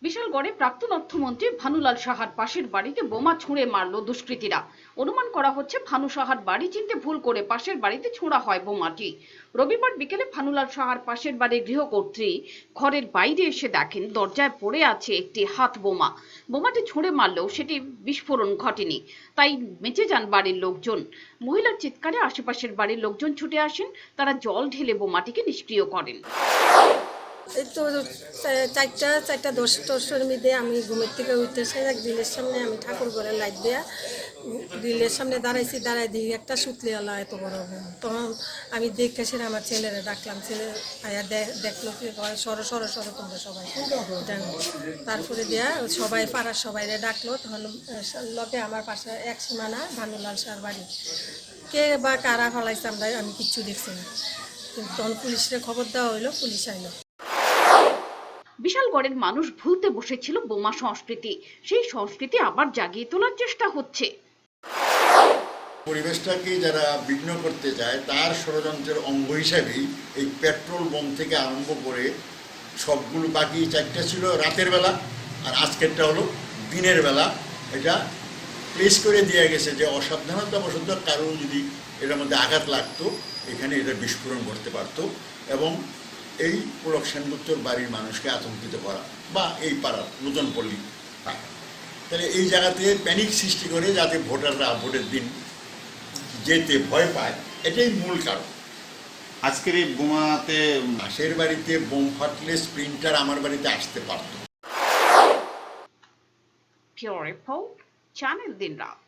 বিশালগড়ে প্রাক্তন অর্থমন্ত্রী ভানুলাল সাহার পাশের বাড়িতে বোমা ছুঁড়ে মারল দুষ্কৃতীরা। অনুমান করা হচ্ছে ভানু সাহার বাড়ি চিনতে ভুল করে পাশের বাড়িতে ছোঁড়া হয় বোমাটি। রবিবার বিকেলে ভানুলাল সাহার পাশের বাড়ির গৃহকর্ত্রী ঘরের বাইরে এসে দেখেন দরজায় পড়ে আছে একটি হাত বোমা। বোমাটি ছুঁড়ে মারলেও সেটি বিস্ফোরণ ঘটেনি, তাই বেঁচে যান বাড়ির লোকজন। মহিলার চিৎকারে আশেপাশের বাড়ির লোকজন ছুটে আসেন, তারা জল ঢেলে বোমাটিকে নিষ্ক্রিয় করেন। এই তো 4:10 মধ্যে আমি ঘুমের থেকে উঠতে গ্রিলের সামনে আমি ঠাকুর ঘরে লাইট দেয়া গ্রিলের সামনে দাঁড়াই দিই একটা সুতলিওয়ালা এত বড় বোম। তখন আমি দেখে সেরে আমার ছেলেরা ডাকলাম, ছেলে আয়া দেখলো কি সরো তোমরা সবাই। তারপরে দেয়া সবাই পাড়ার সবাইরে ডাকলো, তখন লগে আমার পাশে এক সীমানা ভানুলাল সার বাড়ি। কে বা কারা ফলাইছে আমি কিচ্ছু দেখছি না, কিন্তু তখন পুলিশের খবর দেওয়া হইলো, পুলিশ আইলো। বিশালগড়ের মানুষ ভুলতে বসেছিল বোমা সংস্কৃতি, সেই সংস্কৃতি আবার জাগিয়ে তোলার চেষ্টা হচ্ছে। পরিবেশটাকে যারা বিঘ্ন করতে চায় তার ষড়যন্ত্রের অঙ্গ হিসাবেই এই পেট্রোল বোম থেকে আরম্ভ করে সবগুলো, বাকি 4টা ছিল রাতের বেলা আর আজকেরটা হলো দিনের বেলা। এটা প্লেস করে দেওয়া গেছে যে অসাবধানতাবশত কারো যদি এটার মধ্যে আঘাত লাগতো, এখানে এটা বিস্ফোরণ ঘটতে পারতো এবং এই পুলক সেনগুপ্তর বাড়ির মানুষকে আতঙ্কিত করা বা এই পাড়ার নতুন পল্লী, তাহলে এই জায়গাতে প্যানিক সৃষ্টি করে যাতে ভোটাররা ভোটের দিন যেতে ভয় পায়, এটাই মূল কারণ। আজকের এই বোমাতে পাশের বাড়িতে বোম ফাটলে স্প্রিন্টার আমার বাড়িতে আসতে পারত। রিপোর্ট, চ্যানেল দিন রাত।